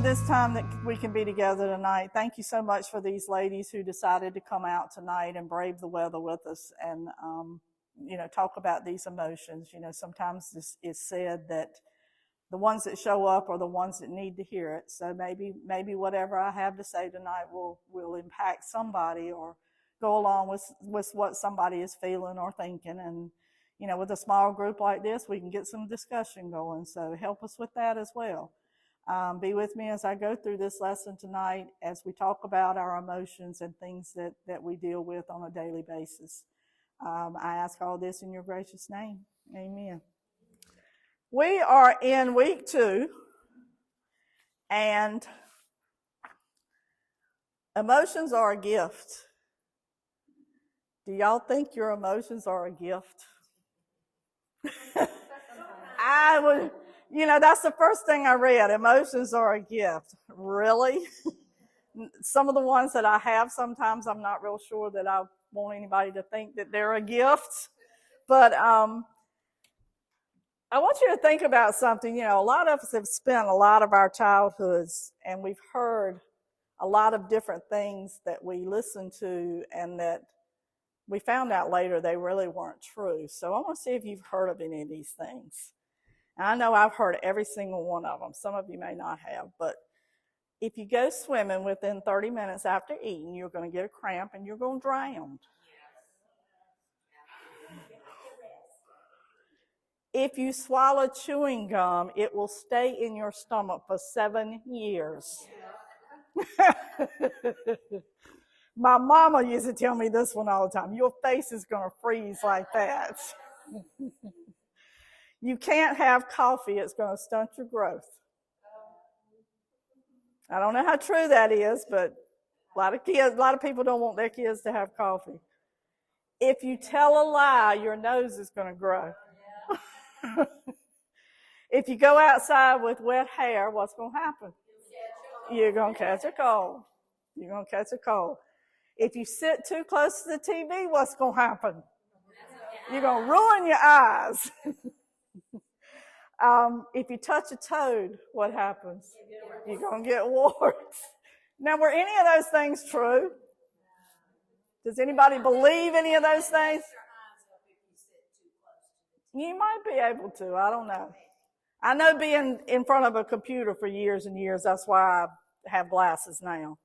this time that we can be together tonight. Thank you so much for these ladies who decided to come out tonight and brave the weather with us and, talk about these emotions. Sometimes it's said that the ones that show up are the ones that need to hear it. So maybe whatever I have to say tonight will impact somebody or go along with what somebody is feeling or thinking. And, with a small group like this, we can get some discussion going. So help us with that as well. Be with me as I go through this lesson tonight as we talk about our emotions and things that we deal with on a daily basis. I ask all this in your gracious name. Amen. We are in week 2, and emotions are a gift. Do y'all think your emotions are a gift? That's the first thing I read. Emotions are a gift. Really? Some of the ones that I have, sometimes I'm not real sure that I want anybody to think that they're a gift. But I want you to think about something. A lot of us have spent a lot of our childhoods, and we've heard a lot of different things that we listened to and that we found out later they really weren't true. So I want to see if you've heard of any of these things. And I know I've heard every single one of them. Some of you may not have, but if you go swimming within 30 minutes after eating, you're going to get a cramp and you're going to drown. If you swallow chewing gum, it will stay in your stomach for 7 years. My mama used to tell me this one all the time. Your face is going to freeze like that. You can't have coffee. It's going to stunt your growth. I don't know how true that is, but a lot of people don't want their kids to have coffee. If you tell a lie, your nose is going to grow. If you go outside with wet hair, what's going to happen? You're going to catch a cold. You're going to catch a cold. If you sit too close to the TV, what's going to happen? You're going to ruin your eyes. If you touch a toad, what happens? You're going to get warts. Now, were any of those things true? Does anybody believe any of those things? You might be able to. I don't know. I know being in front of a computer for years and years, that's why I have glasses now.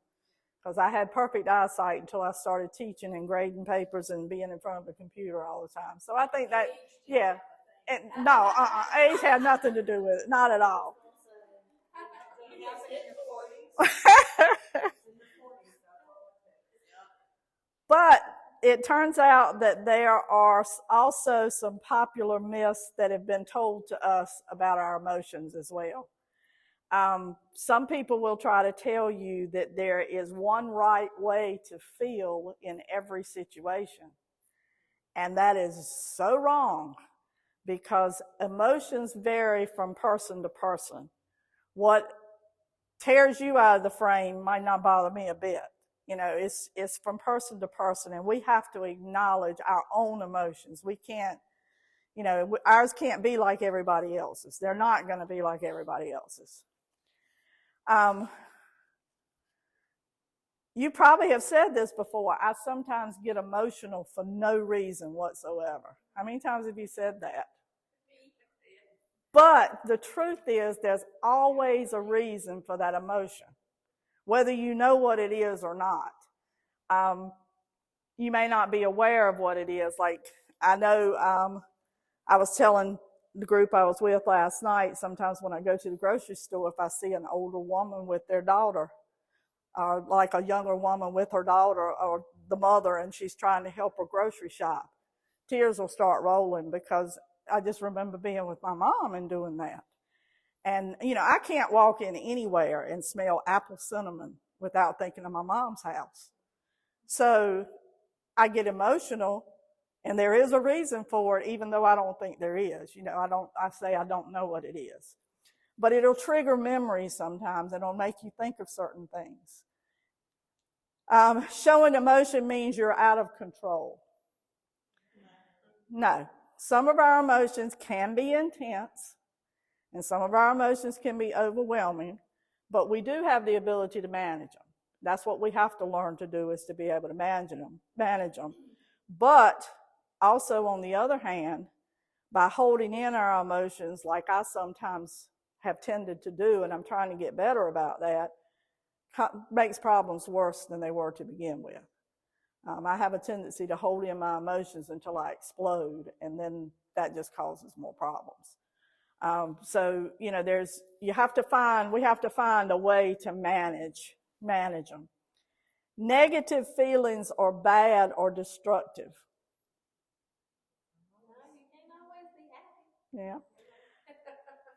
Because I had perfect eyesight until I started teaching and grading papers and being in front of a computer all the time. So I think that, yeah. Age had nothing to do with it. Not at all. But it turns out that there are also some popular myths that have been told to us about our emotions as well. Some people will try to tell you that there is one right way to feel in every situation. And that is so wrong because emotions vary from person to person. What tears you out of the frame might not bother me a bit. It's from person to person, and we have to acknowledge our own emotions. We can't, ours can't be like everybody else's. They're not going to be like everybody else's. You probably have said this before. I sometimes get emotional for no reason whatsoever. How many times have you said that? But the truth is there's always a reason for that emotion, whether you know what it is or not. You may not be aware of what it is. Like, I know I was telling the group I was with last night, sometimes when I go to the grocery store, if I see an older woman with their daughter, or like a younger woman with her daughter or the mother, and she's trying to help her grocery shop, tears will start rolling because I just remember being with my mom and doing that. And, I can't walk in anywhere and smell apple cinnamon without thinking of my mom's house. So I get emotional, and there is a reason for it, even though I don't think there is. I say I don't know what it is. But it'll trigger memories sometimes, and it'll make you think of certain things. Showing emotion means you're out of control. No. Some of our emotions can be intense, and some of our emotions can be overwhelming, But we do have the ability to manage them. That's what we have to learn to do, is to be able to manage them. But also, on the other hand, by holding in our emotions, like I sometimes have tended to do, and I'm trying to get better about that, makes problems worse than they were to begin with. I have a tendency to hold in my emotions until I explode, and then that just causes more problems. So, you know, we have to find a way to manage them. Negative feelings are bad or destructive. Yeah.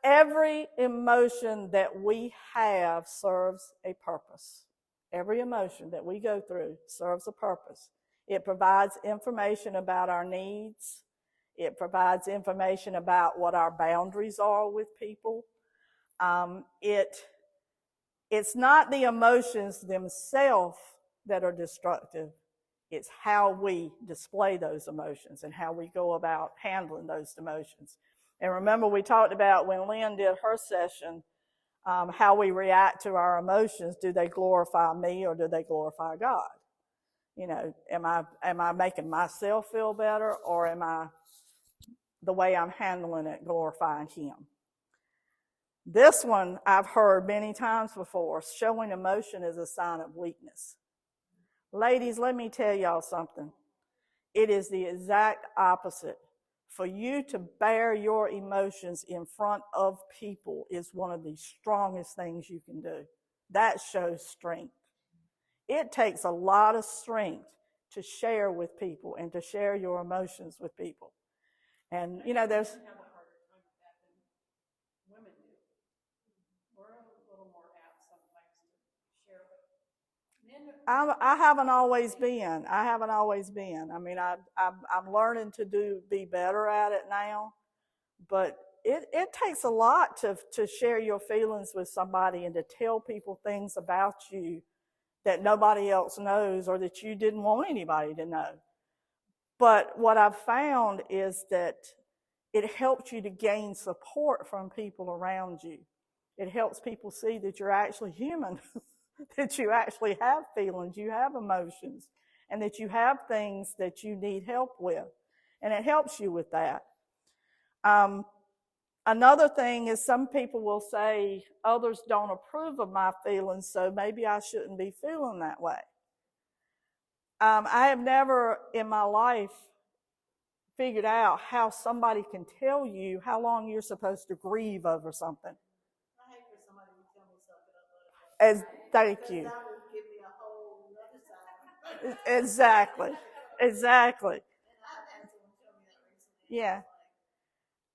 Every emotion that we have serves a purpose. Every emotion that we go through serves a purpose. It provides information about our needs. It provides information about what our boundaries are with people. It's not the emotions themselves that are destructive. It's how we display those emotions and how we go about handling those emotions. And remember, we talked about when Lynn did her session, how we react to our emotions. Do they glorify me or do they glorify God? You know, am I making myself feel better, or am I, the way I'm handling it, glorifying Him? This one I've heard many times before. Showing emotion is a sign of weakness. Ladies, let me tell y'all something. It is the exact opposite. For you to bear your emotions in front of people is one of the strongest things you can do. That shows strength. It takes a lot of strength to share with people and to share your emotions with people. And, you know, there's... I haven't always been. I mean, I'm learning to be better at it now. But it takes a lot to share your feelings with somebody and to tell people things about you that nobody else knows or that you didn't want anybody to know. But what I've found is that it helps you to gain support from people around you. It helps people see that you're actually human, that you actually have feelings, you have emotions, and that you have things that you need help with. And it helps you with that. Another thing is, some people will say, others don't approve of my feelings, so maybe I shouldn't be feeling that way. I have never in my life figured out how somebody can tell you how long you're supposed to grieve over something. I hate for somebody to tell me something. Thank you. That would give me a whole other side. Exactly. Exactly. Yeah.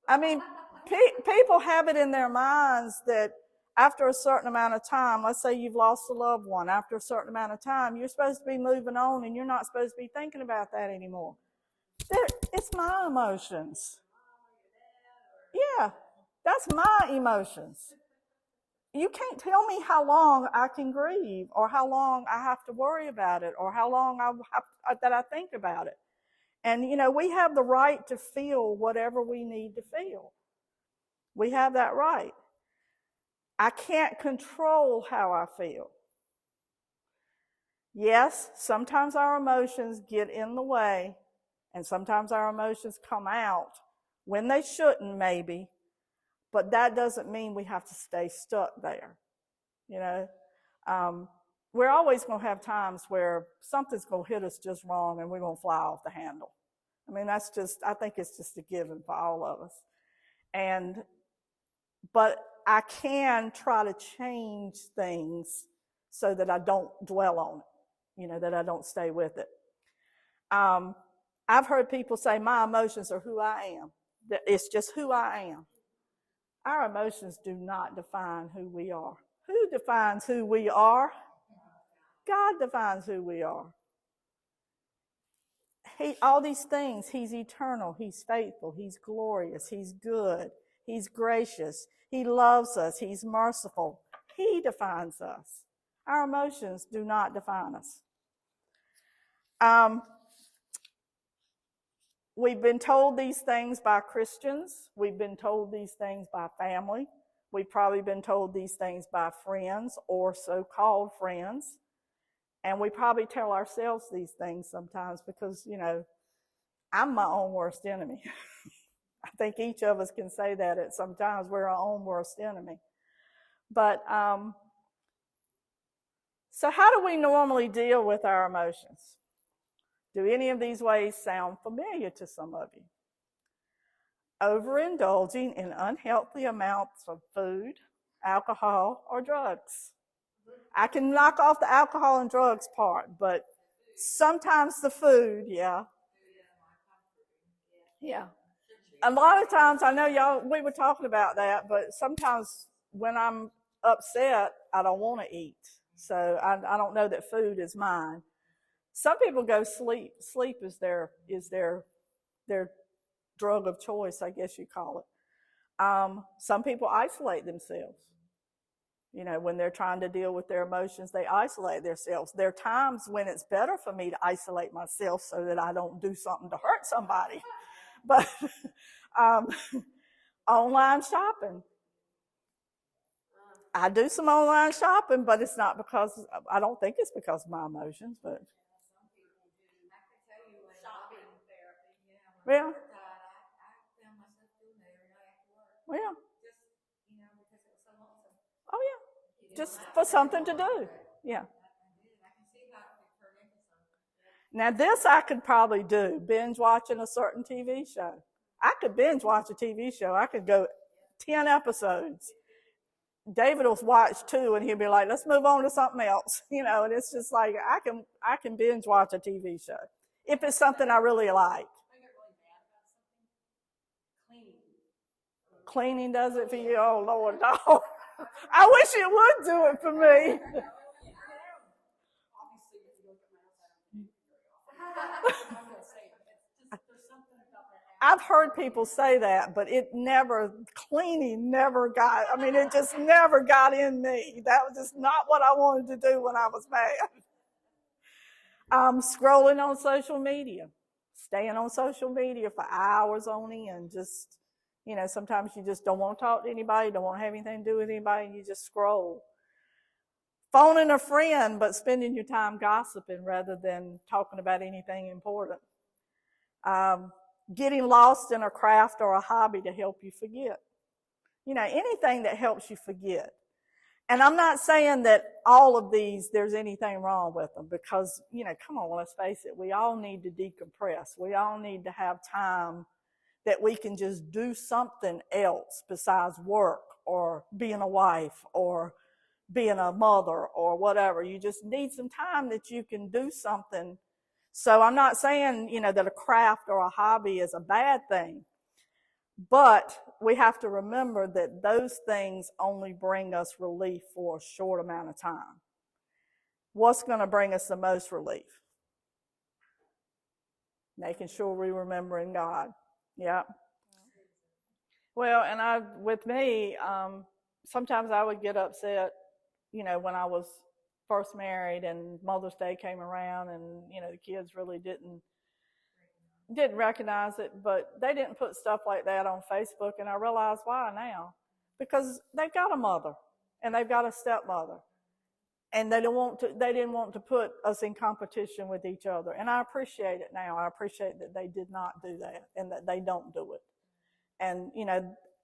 I mean, people have it in their minds that after a certain amount of time, let's say you've lost a loved one, after a certain amount of time, you're supposed to be moving on and you're not supposed to be thinking about that anymore. It's my emotions. Yeah, that's my emotions. You can't tell me how long I can grieve or how long I have to worry about it or how long that I think about it. And, you know, we have the right to feel whatever we need to feel. We have that right. I can't control how I feel. Yes, sometimes our emotions get in the way, and sometimes our emotions come out when they shouldn't, maybe, but that doesn't mean we have to stay stuck there. You know, we're always going to have times where something's going to hit us just wrong and we're going to fly off the handle. I mean, I think it's just a given for all of us. But I can try to change things so that I don't dwell on it, you know, that I don't stay with it. I've heard people say, my emotions are who I am. It's just who I am. Our emotions do not define who we are. Who defines who we are? God defines who we are. All these things, He's eternal, He's faithful, He's glorious, He's good, He's gracious, He loves us, He's merciful. He defines us. Our emotions do not define us. We've been told these things by Christians. We've been told these things by family. We've probably been told these things by friends or so-called friends. And we probably tell ourselves these things sometimes because, I'm my own worst enemy. I think each of us can say that at some times we're our own worst enemy. But so how do we normally deal with our emotions? Do any of these ways sound familiar to some of you? Overindulging in unhealthy amounts of food, alcohol, or drugs. I can knock off the alcohol and drugs part, but sometimes the food, yeah. Yeah. A lot of times, I know y'all, we were talking about that, but sometimes when I'm upset, I don't want to eat. So I don't know that food is mine. Some people go sleep. Sleep is their drug of choice, I guess you call it. Some people isolate themselves. When they're trying to deal with their emotions, they isolate themselves. There are times when it's better for me to isolate myself so that I don't do something to hurt somebody. But um, online shopping. I do some online shopping, but it's not because, I don't think it's because of my emotions, but. Yeah. Yeah. Oh, yeah. Just for something to do. Yeah. Now, this I could probably do, binge watching a certain TV show. I could binge watch a TV show. I could go 10 episodes. David will watch 2 and he'll be like, let's move on to something else. And it's just like, I can binge watch a TV show if it's something I really like. Cleaning does it for you? Oh, Lord, no. I wish it would do it for me. I've heard people say that, but cleaning never got, it just never got in me. That was just not what I wanted to do when I was mad. Scrolling on social media, staying on social media for hours on end, just, sometimes you just don't want to talk to anybody, don't want to have anything to do with anybody, and you just scroll. Phoning a friend, but spending your time gossiping rather than talking about anything important. Getting lost in a craft or a hobby to help you forget. Anything that helps you forget. And I'm not saying that all of these, there's anything wrong with them because, come on, let's face it, we all need to decompress. We all need to have time that we can just do something else besides work or being a wife or being a mother or whatever. You just need some time that you can do something. So I'm not saying, that a craft or a hobby is a bad thing. But we have to remember that those things only bring us relief for a short amount of time. What's going to bring us the most relief? Making sure we're remembering God. Yeah. Well, and with me, sometimes I would get upset, when I was first married and Mother's Day came around and, the kids really didn't recognize it, but they didn't put stuff like that on Facebook, and I realize why now. Because they've got a mother and they've got a stepmother, and they didn't want to put us in competition with each other. And I appreciate it now. I appreciate that they did not do that and that they don't do it. And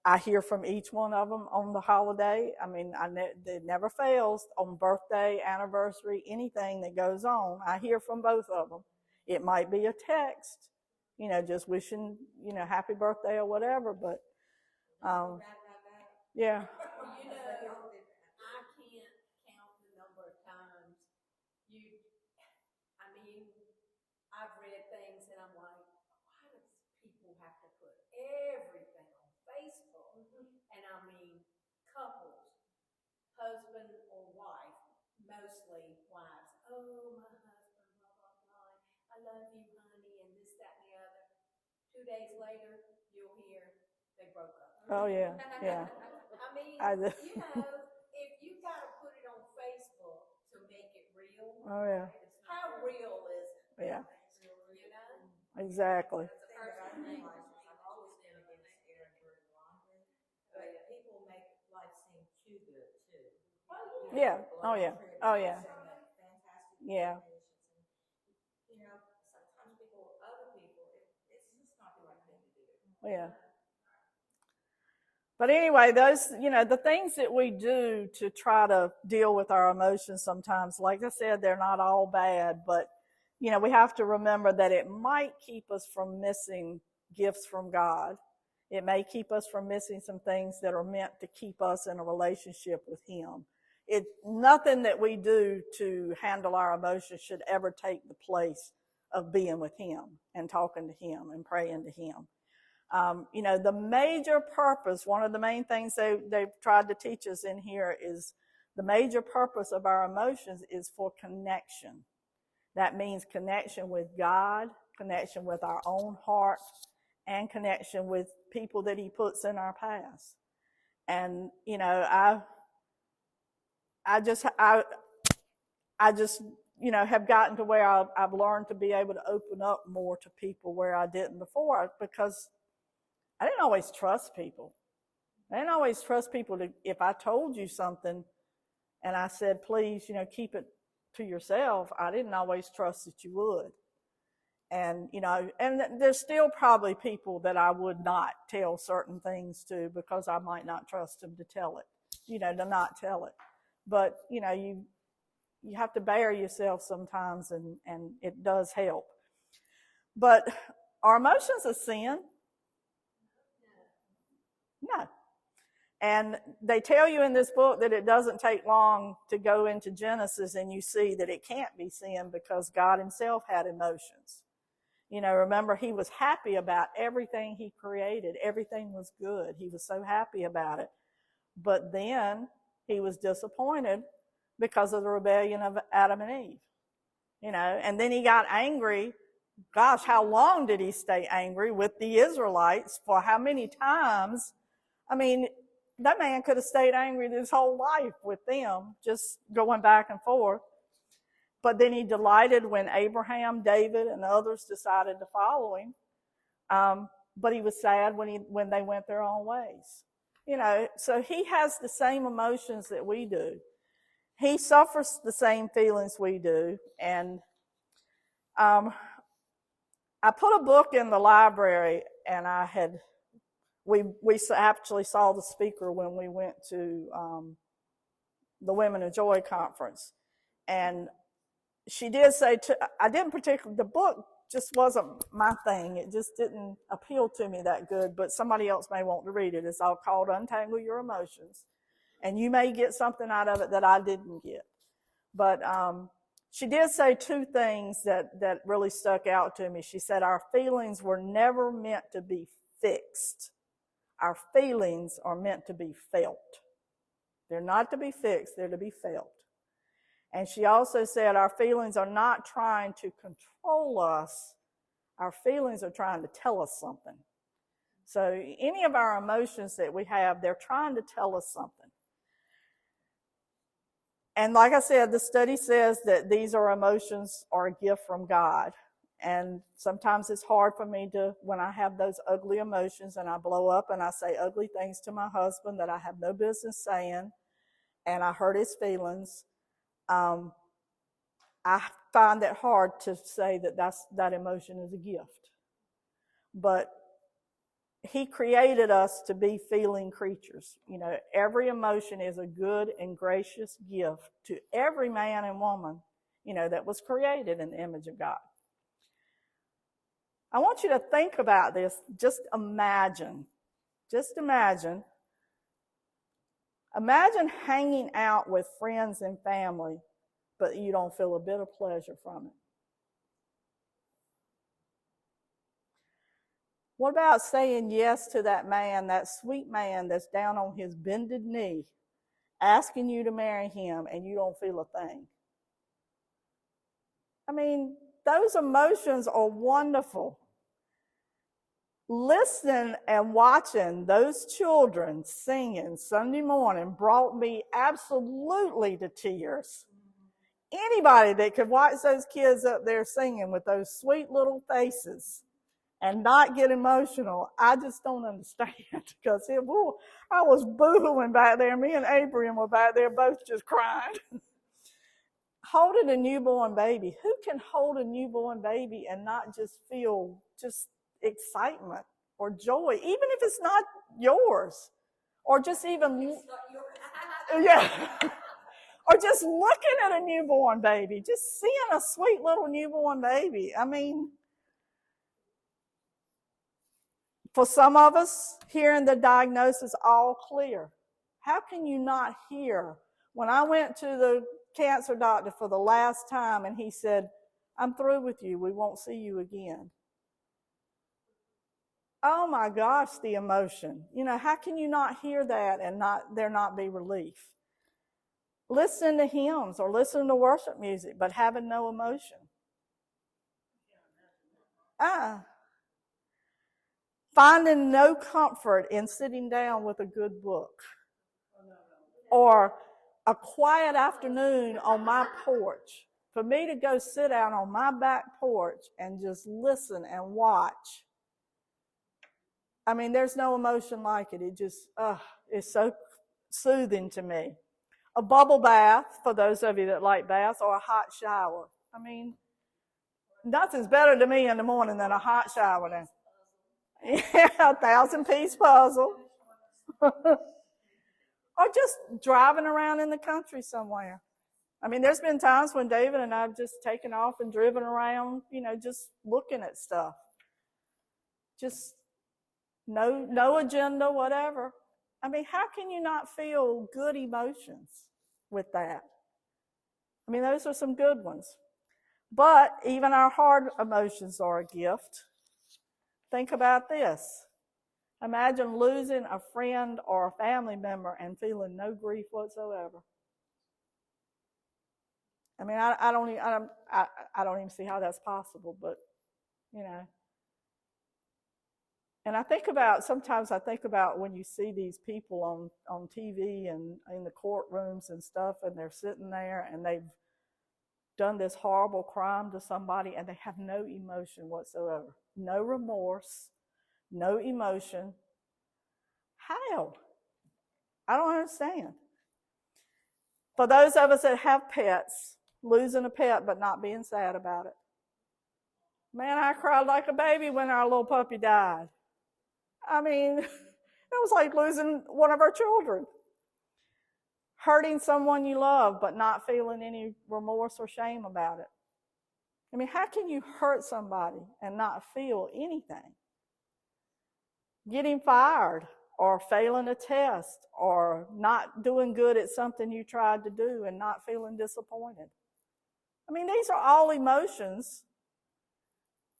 I hear from each one of them on the holiday. It never fails on birthday, anniversary, anything that goes on. I hear from both of them. It might be a text, just wishing, happy birthday or whatever, but, yeah. I've read things and I'm like, why does people have to put everything on Facebook? And couples, husband or wife, mostly wives. Oh, my husband, blah, blah, blah. I love you, honey, and this, that, and the other. 2 days later, you'll hear they broke up. Oh, yeah, yeah. If you got to put it on Facebook to make it real, oh, yeah. How real is it? Yeah. Exactly. Yeah. Oh yeah. Oh yeah. Yeah. Yeah. But anyway, those, the things that we do to try to deal with our emotions sometimes, like I said, they're not all bad, but, we have to remember that it might keep us from missing gifts from God. It may keep us from missing some things that are meant to keep us in a relationship with Him. Nothing that we do to handle our emotions should ever take the place of being with Him and talking to Him and praying to Him. The major purpose, one of the main things they've tried to teach us in here is the major purpose of our emotions is for connection. That means connection with God, connection with our own heart, and connection with people that He puts in our past. And, I just, have gotten to where I've learned to be able to open up more to people where I didn't before, because I didn't always trust people. I didn't always trust people if I told you something and I said, please, keep it to yourself, I didn't always trust that you would. And, and there's still probably people that I would not tell certain things to because I might not trust them to tell it, to not tell it. But, you have to bear yourself sometimes, and it does help. But are emotions a sin? No. And they tell you in this book that it doesn't take long to go into Genesis and you see that it can't be sin because God Himself had emotions. Remember, He was happy about everything He created. Everything was good. He was so happy about it. But then He was disappointed because of the rebellion of Adam and Eve. And then He got angry. Gosh, how long did He stay angry with the Israelites? For how many times? I mean, that man could have stayed angry his whole life with them, just going back and forth. But then He delighted when Abraham, David, and others decided to follow Him. But He was sad when they went their own ways. So He has the same emotions that we do. He suffers the same feelings we do. And I put a book in the library, and we actually saw the speaker when we went to the Women of Joy conference. And she did say, the book just wasn't my thing. It just didn't appeal to me that good, but somebody else may want to read it. It's all called Untangle Your Emotions. And you may get something out of it that I didn't get. But she did say two things that really stuck out to me. She said, our feelings were never meant to be fixed. Our feelings are meant to be felt. They're not to be fixed, they're to be felt. And she also said our feelings are not trying to control us. Our feelings are trying to tell us something. So any of our emotions that we have, they're trying to tell us something. And like I said, the study says that these emotions are a gift from God. And sometimes it's hard for me when I have those ugly emotions and I blow up and I say ugly things to my husband that I have no business saying, and I hurt his feelings. I find it hard to say that emotion is a gift. But He created us to be feeling creatures. Every emotion is a good and gracious gift to every man and woman, that was created in the image of God. I want you to think about this. Just imagine. Imagine hanging out with friends and family, but you don't feel a bit of pleasure from it. What about saying yes to that man, that sweet man that's down on his bended knee, asking you to marry him, and you don't feel a thing? I mean, those emotions are wonderful. Listening and watching those children singing Sunday morning brought me absolutely to tears. Anybody that could watch those kids up there singing with those sweet little faces and not get emotional, I just don't understand. Because I was boohooing back there. Me and Abraham were back there both just crying. Holding a newborn baby. Who can hold a newborn baby and not just feel just excitement or joy, even if it's not yours? Or just even, yeah. Or just looking at a newborn baby, just seeing a sweet little newborn baby. I mean, for some of us, hearing the diagnosis all clear. How can you not hear? When I went to the cancer doctor for the last time and he said, I'm through with you, we won't see you again. Oh my gosh, the emotion. How can you not hear that and there not be relief? Listen to hymns or listen to worship music, but having no emotion. Finding no comfort in sitting down with a good book. Or a quiet afternoon on my porch. For me to go sit down on my back porch and just listen and watch. I mean, there's no emotion like it. It just, it's so soothing to me. A bubble bath, for those of you that like baths, or a hot shower. I mean, nothing's better to me in the morning than a hot shower now. Yeah, 1,000-piece puzzle. Or just driving around in the country somewhere. I mean, there's been times when David and I have just taken off and driven around, just looking at stuff. Just no agenda, whatever. I mean, how can you not feel good emotions with that? I mean, those are some good ones. But even our hard emotions are a gift. Think about this. Imagine losing a friend or a family member and feeling no grief whatsoever. I mean, I don't even see how that's possible, but And sometimes I think about when you see these people on TV and in the courtrooms and stuff, and they're sitting there and they've done this horrible crime to somebody and they have no emotion whatsoever. No remorse, no emotion. How? I don't understand. For those of us that have pets, losing a pet but not being sad about it. Man, I cried like a baby when our little puppy died. I mean, it was like losing one of our children. Hurting someone you love but not feeling any remorse or shame about it. I mean, how can you hurt somebody and not feel anything? Getting fired or failing a test or not doing good at something you tried to do and not feeling disappointed. I mean, these are all emotions.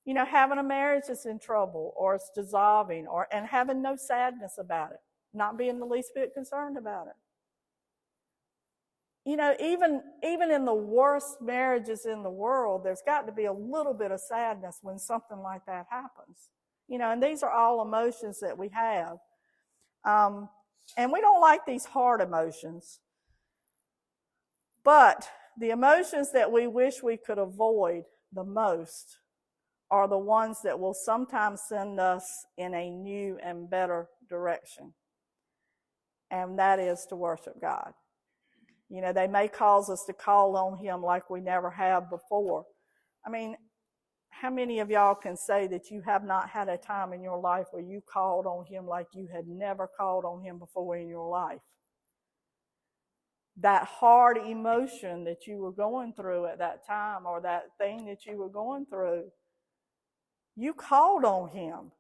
Having a marriage that's in trouble or it's dissolving and having no sadness about it, not being the least bit concerned about it. Even in the worst marriages in the world, there's got to be a little bit of sadness when something like that happens. And these are all emotions that we have. And we don't like these hard emotions. But the emotions that we wish we could avoid the most are the ones that will sometimes send us in a new and better direction. And that is to worship God. They may cause us to call on Him like we never have before. I mean, how many of y'all can say that you have not had a time in your life where you called on Him like you had never called on Him before in your life? That hard emotion that you were going through at that time, or that thing that you were going through, you called on Him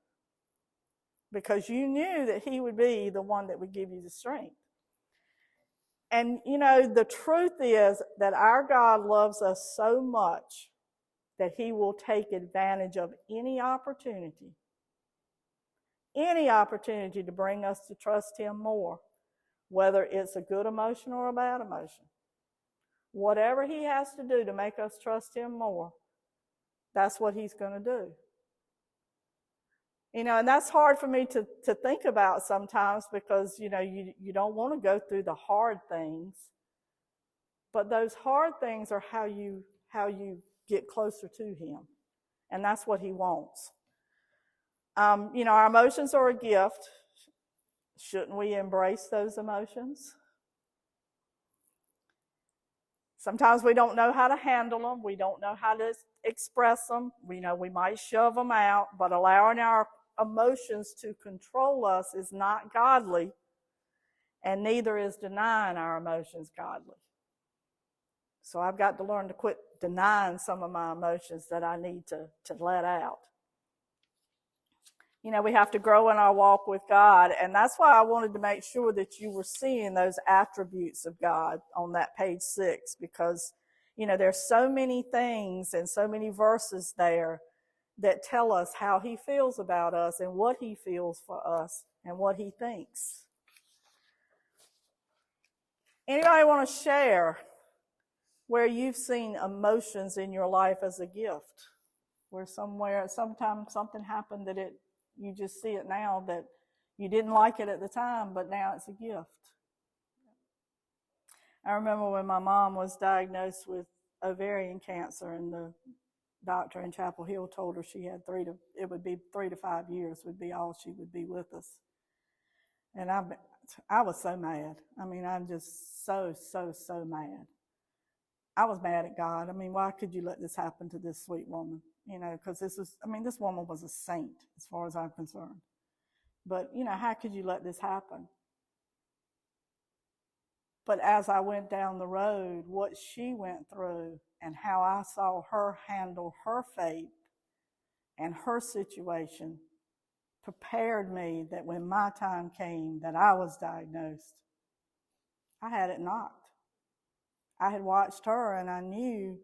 because you knew that He would be the one that would give you the strength. And the truth is that our God loves us so much that He will take advantage of any opportunity to bring us to trust Him more, whether it's a good emotion or a bad emotion. Whatever He has to do to make us trust Him more, that's what He's going to do. And that's hard for me to think about sometimes because, you don't want to go through the hard things. But those hard things are how you get closer to Him. And that's what He wants. Our emotions are a gift. Shouldn't we embrace those emotions? Sometimes we don't know how to handle them. We don't know how to express them. We might shove them out, but allowing our emotions to control us is not godly, and neither is denying our emotions godly. So I've got to learn to quit denying some of my emotions that I need to let out. We have to grow in our walk with God, and that's why I wanted to make sure that you were seeing those attributes of God on that page 6, because, there's so many things and so many verses there that tell us how he feels about us and what he feels for us and what he thinks. Anybody want to share where you've seen emotions in your life as a gift? Where sometimes something happened that you just see it now that you didn't like it at the time, but now it's a gift. I remember when my mom was diagnosed with ovarian cancer, and the doctor in Chapel Hill told her she had 3 to 5 years would be all she would be with us. And I was so mad. I'm just so mad. I was mad at God. Why could you let this happen to this sweet woman? Because this woman was a saint as far as I'm concerned. But, how could you let this happen? But as I went down the road, what she went through and how I saw her handle her fate and her situation prepared me that when my time came that I was diagnosed, I had it knocked. I had watched her, and I knew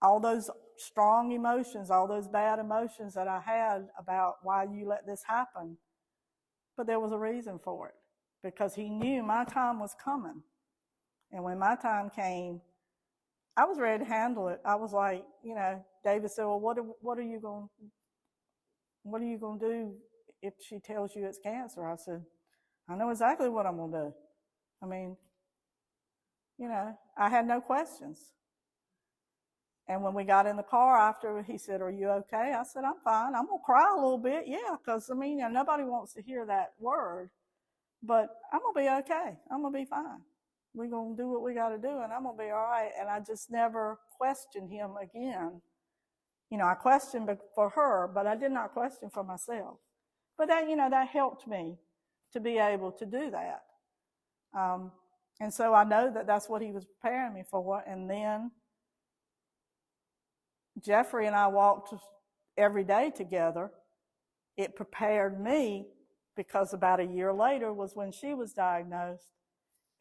all those strong emotions, all those bad emotions that I had about why you let this happen. But there was a reason for it, because he knew my time was coming. And when my time came, I was ready to handle it. I was like, David said, well, what are you going to do if she tells you it's cancer? I said, I know exactly what I'm going to do. I had no questions. And when we got in the car after, he said, are you okay? I said, I'm fine. I'm going to cry a little bit. Yeah, because, nobody wants to hear that word. But I'm going to be okay. I'm going to be fine. We're going to do what we got to do, and I'm going to be all right. And I just never questioned him again. I questioned for her, but I did not question for myself. But that helped me to be able to do that. And so I know that that's what he was preparing me for. And then Jeffrey and I walked every day together. It prepared me, because about a year later was when she was diagnosed,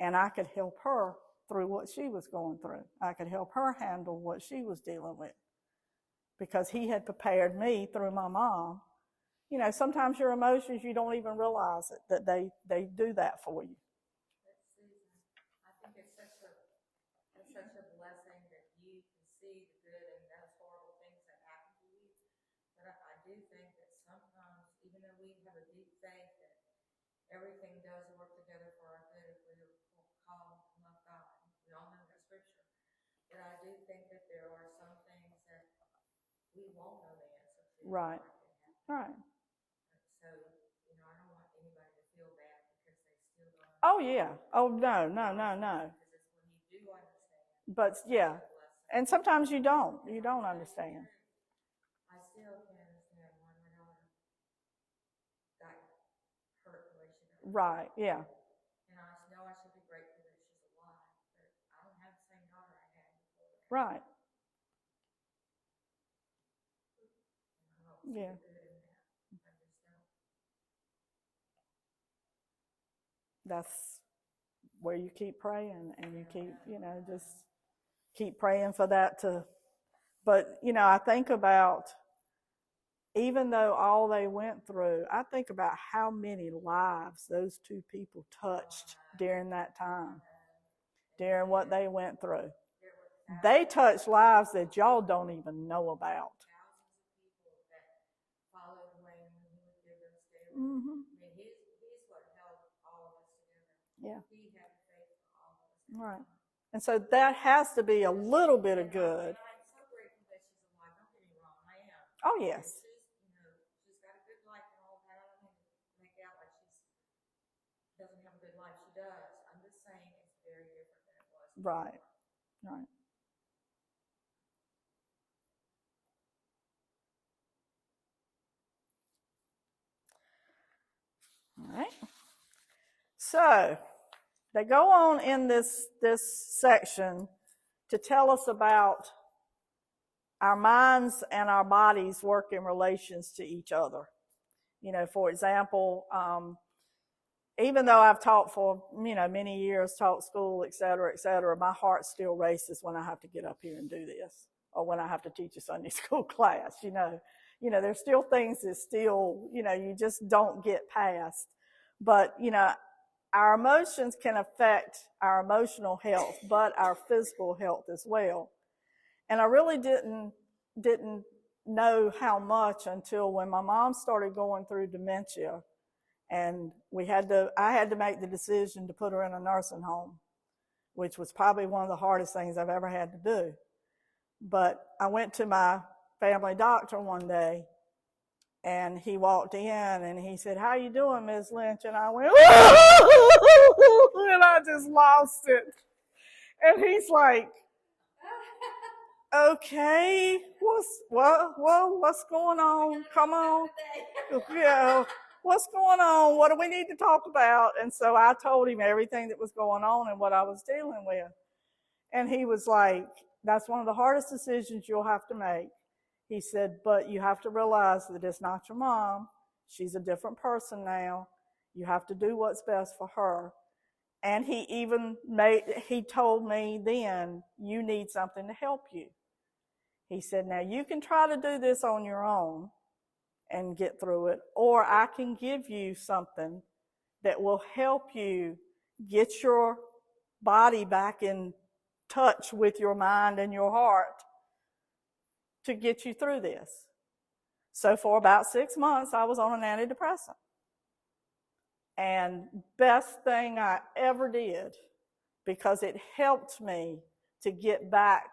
and I could help her through what she was going through. I could help her handle what she was dealing with, because he had prepared me through my mom. Sometimes your emotions, you don't even realize it, that they do that for you. I think it's such a blessing that you can see the good and those horrible things that happen to you. But I do think that sometimes, even though we have a deep faith that everything does work together for our good if we will call and love God, we all know that scripture. But I do think that there are some things that we won't know the answer to. Right. Right. So, I don't want anybody to feel bad because they still don't. Oh, yeah. Oh, no. Because it's when you do understand. But, yeah. And sometimes you don't. You don't understand. I still can't understand why my daughter got hurt the way she got. Right, yeah. And I know I should be grateful that she's alive, but I don't have the same daughter I had before. Right. Yeah. That's where you keep praying, and you keep, just keep praying for that to. But, I think about, even though all they went through, I think about how many lives those two people touched during that time, during what they went through. They touched lives that y'all don't even know about. Mm-hmm. He's what held all of us together. Yeah. He had faith for all of us. Right. And so that has to be a little bit of good. I'm so grateful that she's alive. Don't get me wrong, I am. Oh, yes. She's got a good life doesn't have a good life. She does. I'm just saying it's very different than it was. Right. Right. All right. So they go on in this section to tell us about our minds and our bodies work in relations to each other. You know, for example, even though I've taught for, many years, taught school, et cetera, my heart still races when I have to get up here and do this, or when I have to teach a Sunday school class, there's still things that still, you just don't get past. But, our emotions can affect our emotional health, but our physical health as well. And I really didn't know how much until when my mom started going through dementia, and I had to make the decision to put her in a nursing home, which was probably one of the hardest things I've ever had to do. But I went to my family doctor one day, and he walked in and he said, "How you doing, Ms. Lynch?" And I went, and I just lost it. And he's like, "Okay, what's going on? Come on, yeah, what's going on? What do we need to talk about?" And so I told him everything that was going on and what I was dealing with. And he was like, "That's one of the hardest decisions you'll have to make." He said, "But you have to realize that it's not your mom. She's a different person now. You have to do what's best for her." And he told me then, "You need something to help you." He said, "Now you can try to do this on your own and get through it, or I can give you something that will help you get your body back in touch with your mind and your heart to get you through this." So for about 6 months, I was on an antidepressant. And best thing I ever did, because it helped me to get back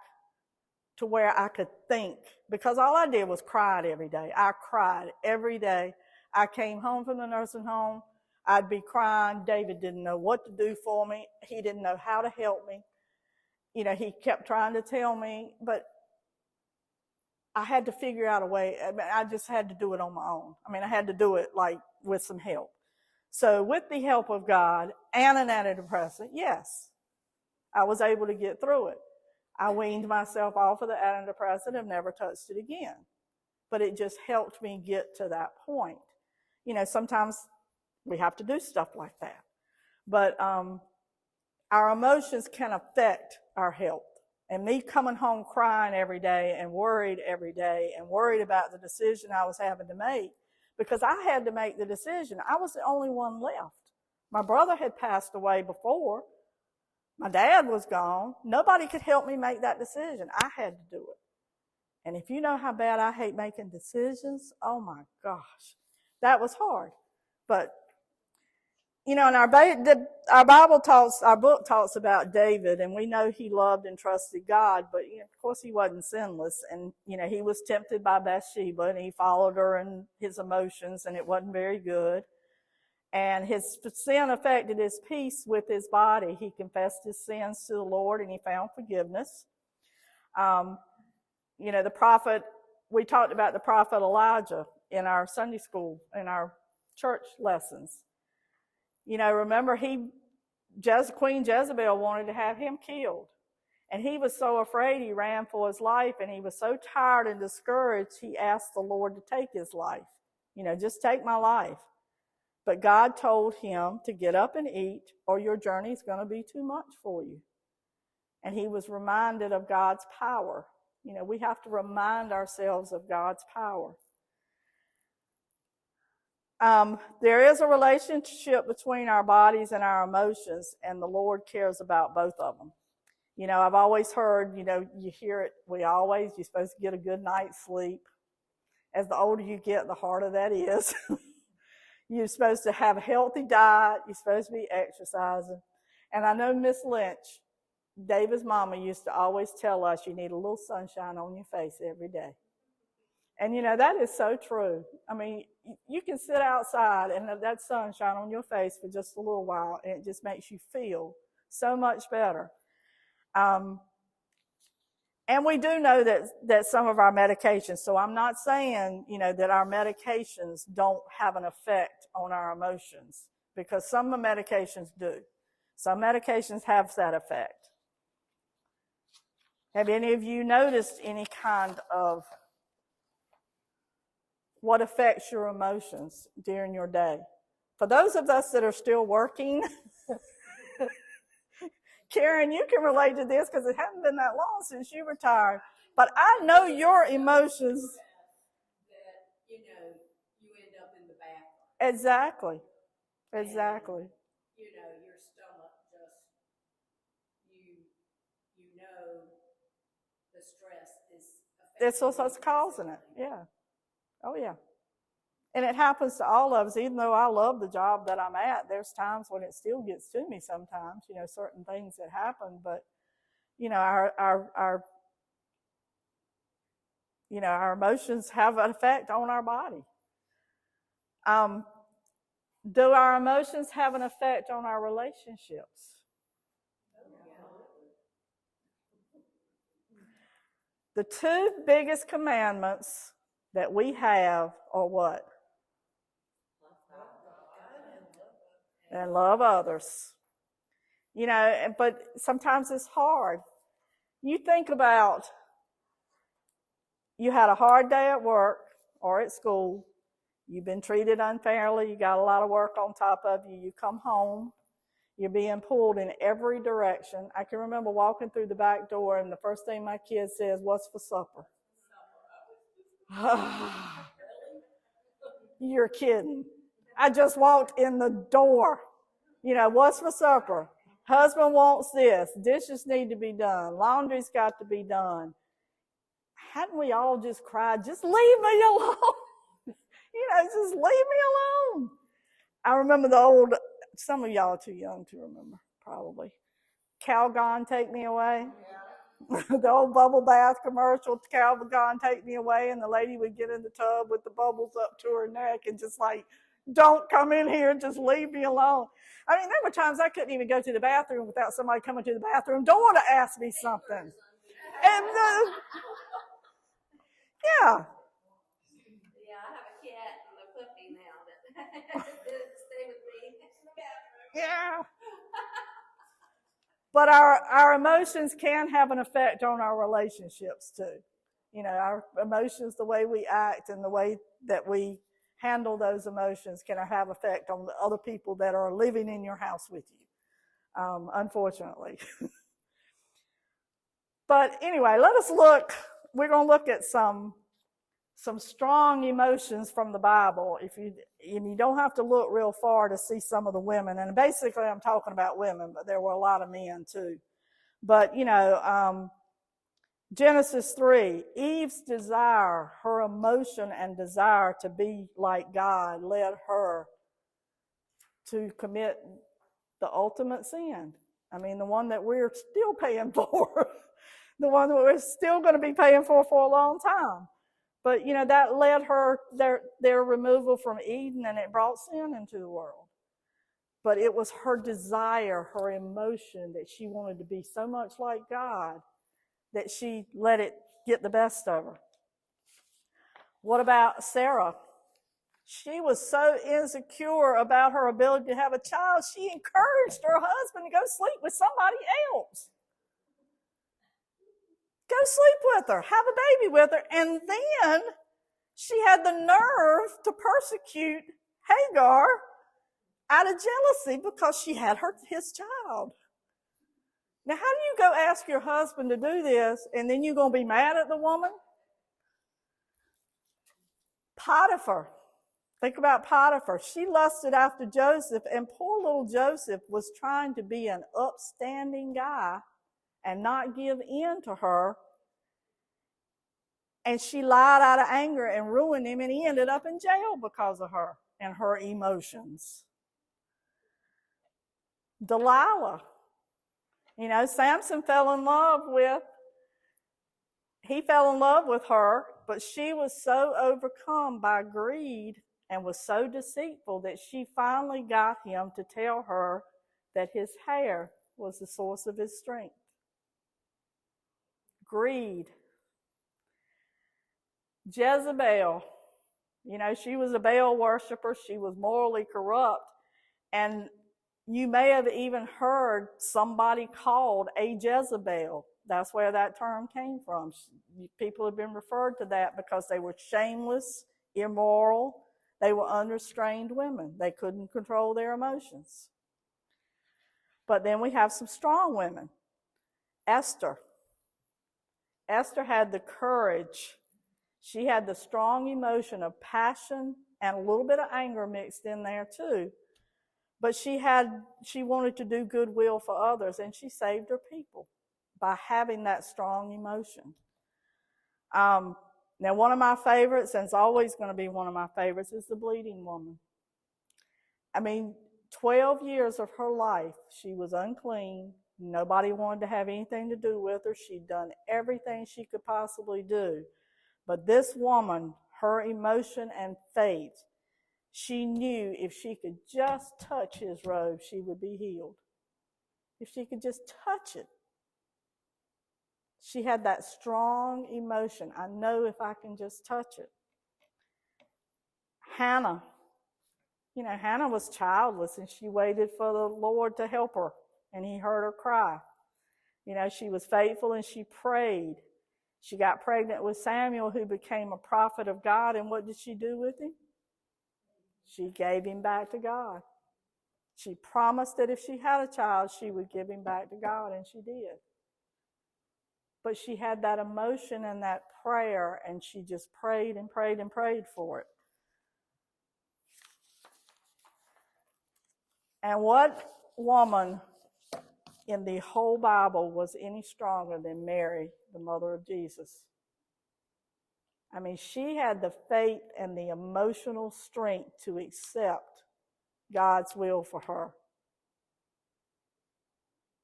to where I could think, because all I did was cried every day. I cried every day. I came home from the nursing home, I'd be crying. David didn't know what to do for me. He didn't know how to help me. He kept trying to tell me, but I had to figure out a way. I just had to do it on my own. I had to do it like with some help. So with the help of God and an antidepressant, yes, I was able to get through it. I weaned myself off of the antidepressant and never touched it again. But it just helped me get to that point. Sometimes we have to do stuff like that. But our emotions can affect our health. And me coming home crying every day and worried every day and worried about the decision I was having to make, because I had to make the decision. I was the only one left. My brother had passed away before. My dad was gone. Nobody could help me make that decision. I had to do it. And if you know how bad I hate making decisions, oh my gosh, that was hard. But and our Bible our book talks about David, and we know he loved and trusted God, but of course he wasn't sinless. And he was tempted by Bathsheba, and he followed her in his emotions, and it wasn't very good. And his sin affected his peace with his body. He confessed his sins to the Lord, and he found forgiveness. The prophet, we talked about the prophet Elijah in our Sunday school, in our church lessons. Remember Queen Jezebel wanted to have him killed. And he was so afraid he ran for his life, and he was so tired and discouraged, he asked the Lord to take his life. Just take my life. But God told him to get up and eat, or your journey's going to be too much for you. And he was reminded of God's power. We have to remind ourselves of God's power. There is a relationship between our bodies and our emotions, and the Lord cares about both of them. I've always heard, you hear it, you're supposed to get a good night's sleep. As the older you get, the harder that is. You're supposed to have a healthy diet. You're supposed to be exercising. And I know Miss Lynch, David's mama, used to always tell us you need a little sunshine on your face every day. And that is so true. I mean, you can sit outside and let that sun shine on your face for just a little while, and it just makes you feel so much better. And we do know that some of our medications, so I'm not saying, that our medications don't have an effect on our emotions, because some of the medications do. Some medications have that effect. Have any of you noticed any kind of what affects your emotions during your day? For those of us that are still working, Karen, you can relate to this because it hasn't been that long since you retired. But I know your emotions. That, you end up in the bathroom. Exactly. Exactly. And, your stomach just, you know the stress is affecting. It's what's causing it. Yeah. Oh, yeah. And it happens to all of us. Even though I love the job that I'm at, there's times when it still gets to me sometimes, certain things that happen. But, our emotions have an effect on our body. Do our emotions have an effect on our relationships? The two biggest commandments that we have are what? And love others. But sometimes it's hard. You think about, you had a hard day at work or at school. You've been treated unfairly. You got a lot of work on top of you. You come home. You're being pulled in every direction. I can remember walking through the back door, and the first thing my kid says, "What's for supper?" You're kidding. I just walked in the door. What's for supper? Husband wants this. Dishes need to be done. Laundry's got to be done. Hadn't we all just cried, just leave me alone? Just leave me alone. I remember some of y'all are too young to remember, probably. Calgon, Take Me Away. Yeah. The old bubble bath commercial, Calgon, Take Me Away, and the lady would get in the tub with the bubbles up to her neck and just like, don't come in here, just leave me alone. I mean, there were times I couldn't even go to the bathroom without somebody coming to the bathroom door to ask me something. And yeah. Yeah, I have a cat and a puppy now that stay with me in the bathroom. Yeah. But our emotions can have an effect on our relationships too. Our emotions, the way we act and the way that we handle those emotions can have effect on the other people that are living in your house with you, unfortunately. But anyway, we're going to look at some strong emotions from the Bible. And you don't have to look real far to see some of the women. And basically I'm talking about women, but there were a lot of men too. But, Genesis 3, Eve's desire, her emotion and desire to be like God led her to commit the ultimate sin. I mean, the one that we're still paying for, the one that we're still going to be paying for a long time. But, that led her, their removal from Eden, and it brought sin into the world. But it was her desire, her emotion, that she wanted to be so much like God that she let it get the best of her. What about Sarah? She was so insecure about her ability to have a child, she encouraged her husband to go sleep with somebody else. Go sleep with her, have a baby with her, and then she had the nerve to persecute Hagar out of jealousy because she had his child. Now, how do you go ask your husband to do this and then you're going to be mad at the woman? Potiphar. Think about Potiphar. She lusted after Joseph, and poor little Joseph was trying to be an upstanding guy and not give in to her. And she lied out of anger and ruined him, and he ended up in jail because of her and her emotions. Delilah. Samson fell in love with her, but she was so overcome by greed and was so deceitful that she finally got him to tell her that his hair was the source of his strength. Greed. Jezebel, she was a Baal worshiper. She was morally corrupt. And you may have even heard somebody called a Jezebel. That's where that term came from. People have been referred to that because they were shameless, immoral. They were unrestrained women. They couldn't control their emotions. But then we have some strong women. Esther. Esther had the courage. She had the strong emotion of passion and a little bit of anger mixed in there too. But she wanted to do goodwill for others, and she saved her people by having that strong emotion. Now, one of my favorites, and it's always going to be one of my favorites, is the bleeding woman. 12 years of her life, she was unclean. Nobody wanted to have anything to do with her. She'd done everything she could possibly do. But this woman, her emotion and faith, she knew if she could just touch his robe, she would be healed. If she could just touch it. She had that strong emotion. I know if I can just touch it. Hannah. Hannah was childless, and she waited for the Lord to help her, and he heard her cry. She was faithful, and she prayed. She got pregnant with Samuel, who became a prophet of God, and what did she do with him? She gave him back to God. She promised that if she had a child, she would give him back to God, and she did. But she had that emotion and that prayer, and she just prayed and prayed and prayed for it. And what woman in the whole Bible was any stronger than Mary, the mother of Jesus? She had the faith and the emotional strength to accept God's will for her.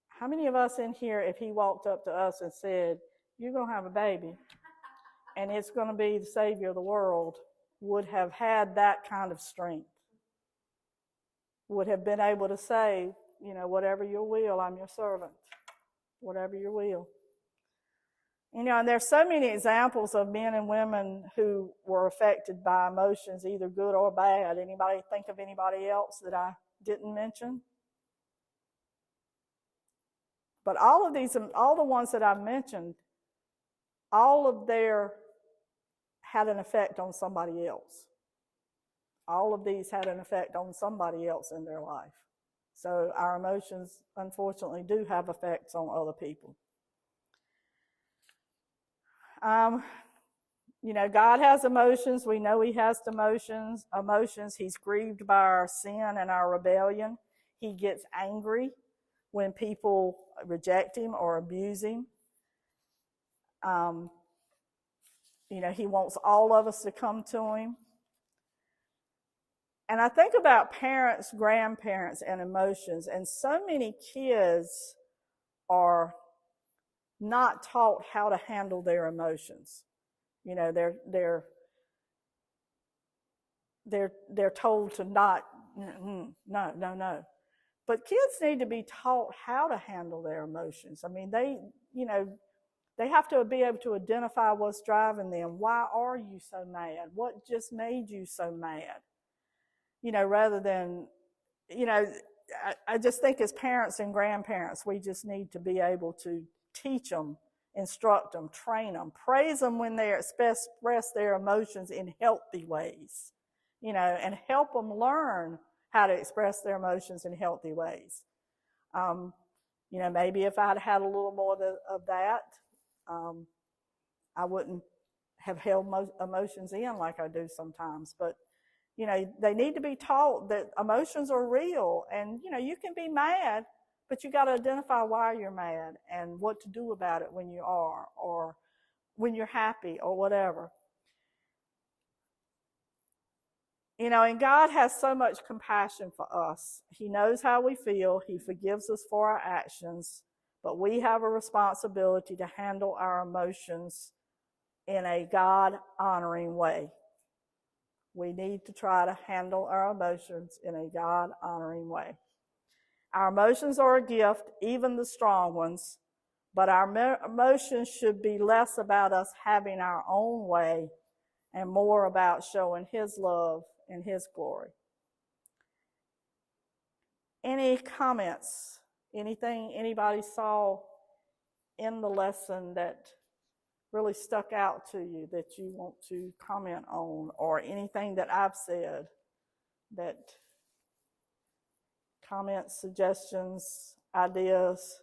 How many of us in here, if he walked up to us and said, "You're going to have a baby, and it's going to be the Savior of the world," would have had that kind of strength? Would have been able to say, "Whatever your will, I'm your servant. Whatever your will." And there's so many examples of men and women who were affected by emotions, either good or bad. Anybody think of anybody else that I didn't mention? But all the ones that I mentioned, all of their had an effect on somebody else. All of these had an effect on somebody else in their life. So our emotions, unfortunately, do have effects on other people. God has emotions. We know he has emotions. He's grieved by our sin and our rebellion. He gets angry when people reject him or abuse him. He wants all of us to come to him. And I think about parents, grandparents, and emotions, and so many kids are not taught how to handle their emotions. They're told to not, no. But kids need to be taught how to handle their emotions. They have to be able to identify what's driving them. Why are you so mad? What just made you so mad? Rather than, I just think as parents and grandparents, we just need to be able to teach them, instruct them, train them, praise them when they express their emotions in healthy ways, and help them learn how to express their emotions in healthy ways. Maybe if I'd had a little more of that, I wouldn't have held emotions in like I do sometimes. But they need to be taught that emotions are real, and you can be mad, but you got to identify why you're mad and what to do about it when you are, or when you're happy, or whatever. And God has so much compassion for us. He knows how we feel. He forgives us for our actions, but we have a responsibility to handle our emotions in a God-honoring way. We need to try to handle our emotions in a God-honoring way. Our emotions are a gift, even the strong ones, but our emotions should be less about us having our own way and more about showing His love and His glory. Any comments? Anything anybody saw in the lesson that really stuck out to you that you want to comment on, or anything that I've said that comments, suggestions, ideas?